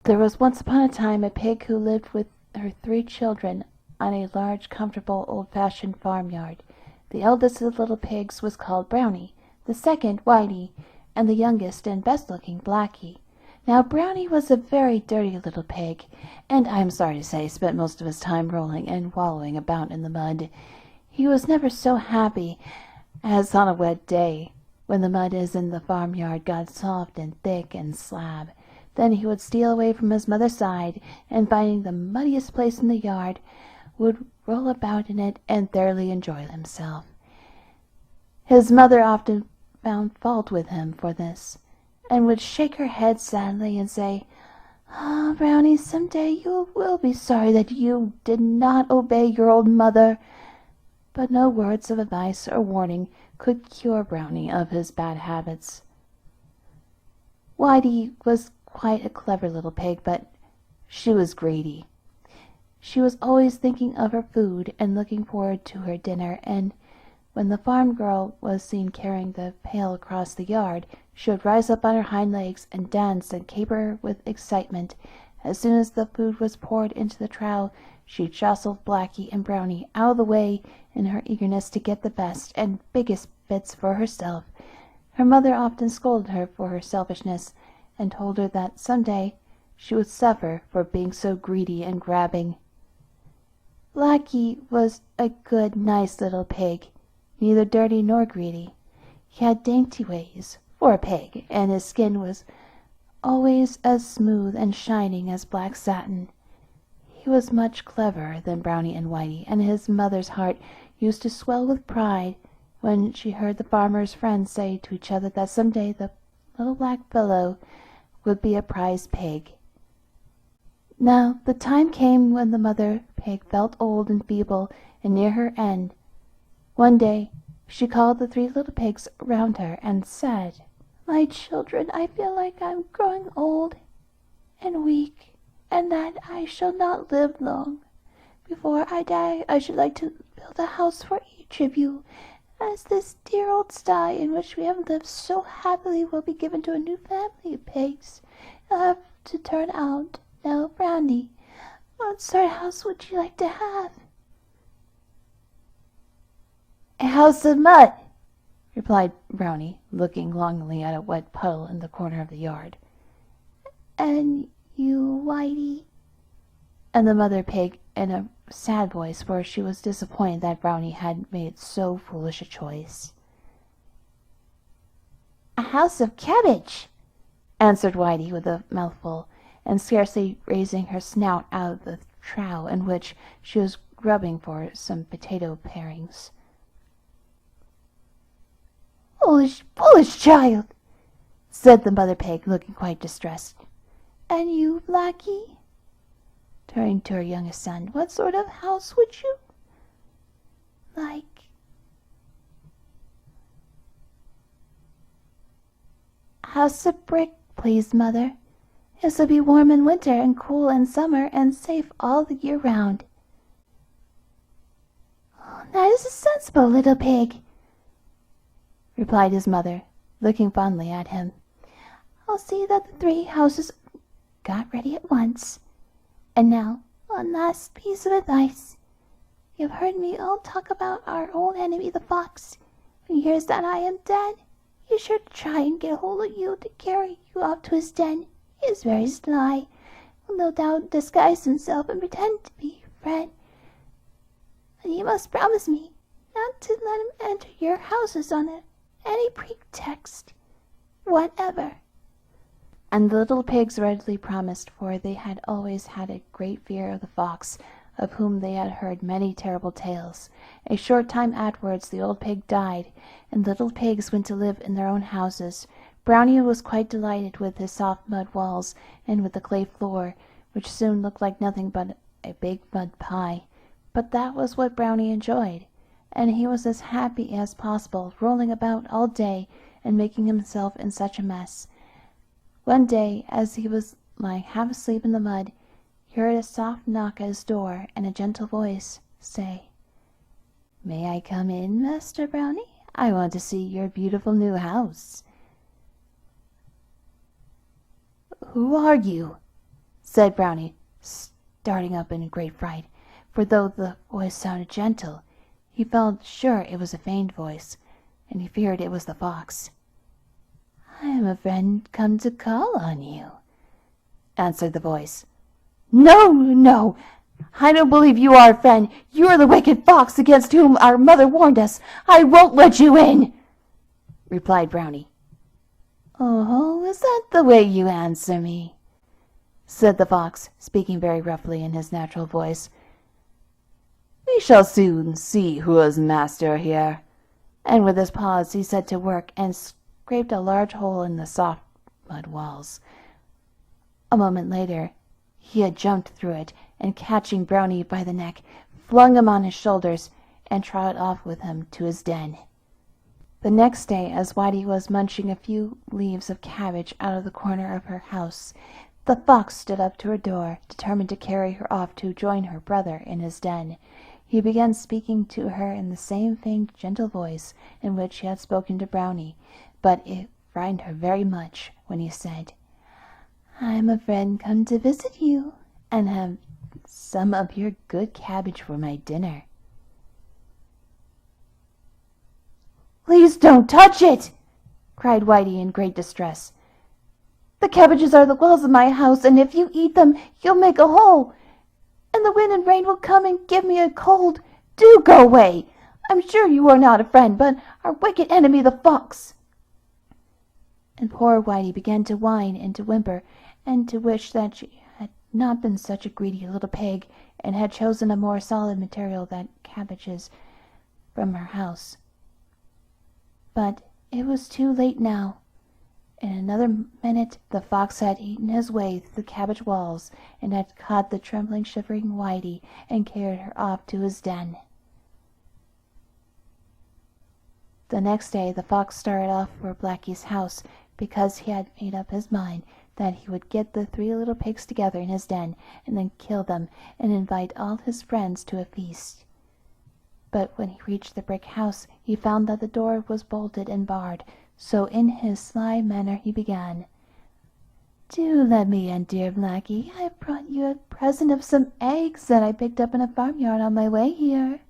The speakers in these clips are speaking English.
There was once upon a time a pig who lived with her 3 children on a large, comfortable, old-fashioned farmyard. The eldest of the little pigs was called Brownie, the second Whitey, and the youngest and best-looking Blackie. Now Brownie was a very dirty little pig, and I am sorry to say spent most of his time rolling and wallowing about in the mud. He was never so happy as on a wet day, when the mud in the farmyard got soft and thick and slab. Then he would steal away from his mother's side, and finding the muddiest place in the yard, would roll about in it and thoroughly enjoy himself. His mother often found fault with him for this, and would shake her head sadly and say, "Ah, Brownie, some day you will be sorry that you did not obey your old mother." But no words of advice or warning could cure Brownie of his bad habits. Whitey was quite a clever little pig, but she was greedy. She was always thinking of her food and looking forward to her dinner, and when the farm girl was seen carrying the pail across the yard, she would rise up on her hind legs and dance and caper with excitement. As soon as the food was poured into the trough, she jostled Blackie and Brownie out of the way in her eagerness to get the best and biggest bits for herself. Her mother often scolded her for her selfishness, and told her that some day she would suffer for being so greedy and grabbing. Blackie was a good, nice little pig, neither dirty nor greedy. He had dainty ways, for a pig, and his skin was always as smooth and shining as black satin. He was much cleverer than Brownie and Whitey, and his mother's heart used to swell with pride when she heard the farmers' friends say to each other that some day the little black fellow would be a prize pig. Now the time came when the mother pig felt old and feeble and near her end. One day she called the 3 little pigs round her and said, "My children, I feel like I'm growing old and weak, and that I shall not live long. Before I die, I should like to build a house for each of you, as this dear old sty in which we have lived so happily will be given to a new family of pigs. You'll have to turn out. Now, Brownie, what sort of house would you like to have?" "A house of mud," replied Brownie, looking longingly at a wet puddle in the corner of the yard. "And you, Whitey?" And the mother pig in a sad voice, for she was disappointed that Brownie had made so foolish a choice. "A house of cabbage," answered Whitey with a mouthful, and scarcely raising her snout out of the trough in which she was grubbing for some potato parings. "Foolish, foolish child!" said the mother pig, looking quite distressed. "And you, Blackie?" turning to her youngest son, "what sort of house would you like?" "House of brick, please, mother. This will be warm in winter and cool in summer and safe all the year round." "That is a sensible little pig," replied his mother, looking fondly at him. "I'll see that the 3 houses got ready at once. And now, one last piece of advice. You've heard me all talk about our old enemy the fox. When he hears that I am dead, he is sure to try and get hold of you to carry you off to his den. He is very sly, will no doubt disguise himself and pretend to be your friend. And you must promise me not to let him enter your houses on any pretext whatever." And the little pigs readily promised, for they had always had a great fear of the fox, of whom they had heard many terrible tales. A short time afterwards the old pig died, and the little pigs went to live in their own houses. Brownie was quite delighted with his soft mud walls and with the clay floor, which soon looked like nothing but a big mud pie. But that was what Brownie enjoyed, and he was as happy as possible, rolling about all day and making himself in such a mess. One day, as he was lying half asleep in the mud, he heard a soft knock at his door, and a gentle voice say, "May I come in, Master Brownie? I want to see your beautiful new house." "Who are you?" said Brownie, starting up in great fright, for though the voice sounded gentle, he felt sure it was a feigned voice, and he feared it was the fox. "I am a friend come to call on you," answered the voice. "No, no, I don't believe you are a friend. You are the wicked fox against whom our mother warned us. I won't let you in," replied Brownie. "Oh, is that the way you answer me?" said the fox, speaking very roughly in his natural voice. "We shall soon see who is master here." And with his paws he set to work and scraped a large hole in the soft mud walls. A moment later he had jumped through it, and catching Brownie by the neck, flung him on his shoulders, and trotted off with him to his den. The next day, as Whitey was munching a few leaves of cabbage out of the corner of her house, the fox stood up to her door, determined to carry her off to join her brother in his den. He began speaking to her in the same faint, gentle voice in which he had spoken to Brownie, but it frightened her very much when he said, "I am a friend come to visit you, and have some of your good cabbage for my dinner." "Please don't touch it!" cried Whitey in great distress. "The cabbages are the walls of my house, and if you eat them you'll make a hole, and the wind and rain will come and give me a cold. Do go away! I'm sure you are not a friend, but our wicked enemy the fox." And poor Whitey began to whine and to whimper, and to wish that she had not been such a greedy little pig, and had chosen a more solid material than cabbages from her house. But it was too late now. In another minute the fox had eaten his way through the cabbage walls, and had caught the trembling, shivering Whitey, and carried her off to his den. The next day the fox started off for Blackie's house, because he had made up his mind that he would get the 3 little pigs together in his den, and then kill them, and invite all his friends to a feast. But when he reached the brick house he found that the door was bolted and barred, so in his sly manner he began, "Do let me in, dear Blackie. I've brought you a present of some eggs that I picked up in a farmyard on my way here."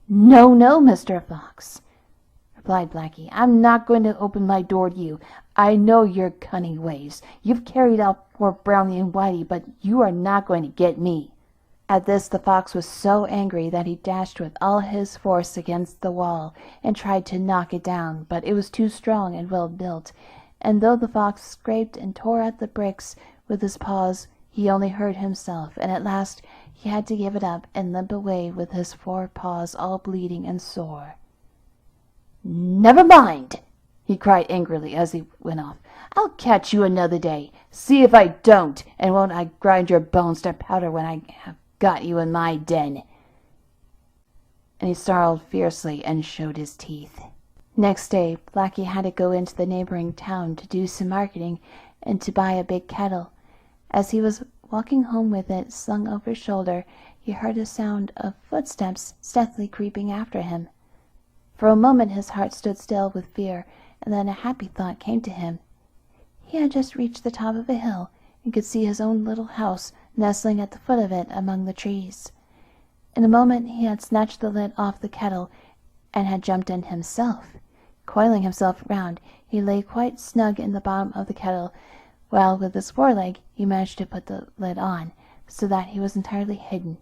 "No, no, Mr. Fox," replied Blackie. "I'm not going to open my door to you. I know your cunning ways. You've carried out poor Brownie and Whitey, but you are not going to get me." At this the fox was so angry that he dashed with all his force against the wall, and tried to knock it down, but it was too strong and well built, and though the fox scraped and tore at the bricks with his paws, he only hurt himself, and at last he had to give it up and limp away with his 4 paws all bleeding and sore. "Never mind," he cried angrily as he went off. "I'll catch you another day. See if I don't, and won't I grind your bones to powder when I have got you in my den." And he snarled fiercely and showed his teeth. Next day Blackie had to go into the neighboring town to do some marketing and to buy a big kettle. As he was walking home with it slung over his shoulder, he heard a sound of footsteps stealthily creeping after him. For a moment his heart stood still with fear, and then a happy thought came to him. He had just reached the top of a hill, and could see his own little house nestling at the foot of it among the trees. In a moment he had snatched the lid off the kettle, and had jumped in himself. Coiling himself round, he lay quite snug in the bottom of the kettle, while with his foreleg he managed to put the lid on, so that he was entirely hidden.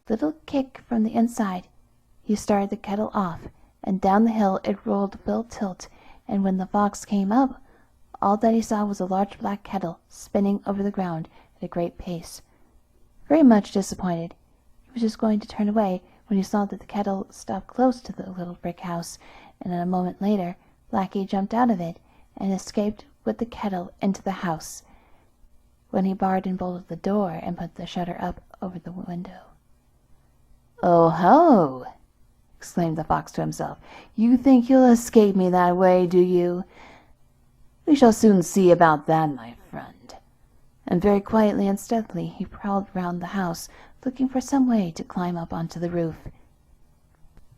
Little kick from the inside, he started the kettle off, and down the hill it rolled full tilt, and when the fox came up, all that he saw was a large black kettle spinning over the ground at a great pace. Very much disappointed, he was just going to turn away when he saw that the kettle stopped close to the little brick house, and a moment later Blackie jumped out of it and escaped with the kettle into the house, when he barred and bolted the door and put the shutter up over the window. "Oh ho!" exclaimed the fox to himself. "You think you'll escape me that way, do you? We shall soon see about that, my friend." And very quietly and stealthily he prowled round the house, looking for some way to climb up onto the roof.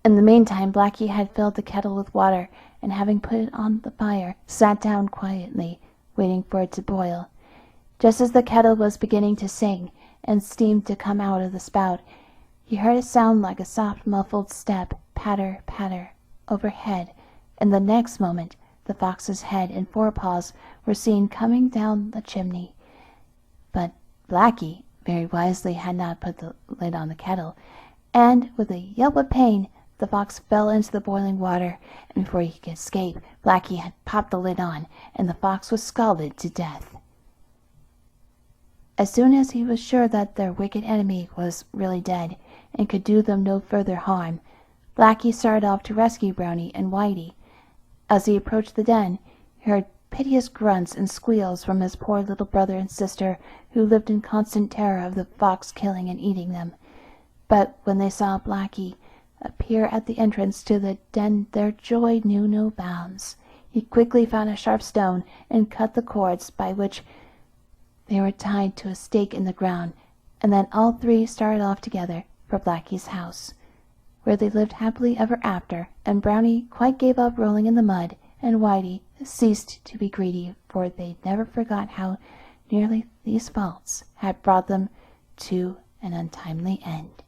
In the meantime Blackie had filled the kettle with water, and having put it on the fire, sat down quietly, waiting for it to boil. Just as the kettle was beginning to sing, and steam to come out of the spout, he heard a sound like a soft muffled step, patter, patter, overhead, and the next moment the fox's head and forepaws were seen coming down the chimney. But Blacky very wisely had not put the lid on the kettle, and with a yelp of pain the fox fell into the boiling water, and before he could escape, Blacky had popped the lid on, and the fox was scalded to death. As soon as he was sure that their wicked enemy was really dead, and could do them no further harm, Blacky started off to rescue Brownie and Whitey. As he approached the den, he heard piteous grunts and squeals from his poor little brother and sister, who lived in constant terror of the fox killing and eating them. But when they saw Blacky appear at the entrance to the den, their joy knew no bounds. He quickly found a sharp stone and cut the cords by which they were tied to a stake in the ground, and then all three started off together for Blacky's house, where they lived happily ever after, and Brownie quite gave up rolling in the mud, and Whitey ceased to be greedy, for they never forgot how nearly these faults had brought them to an untimely end.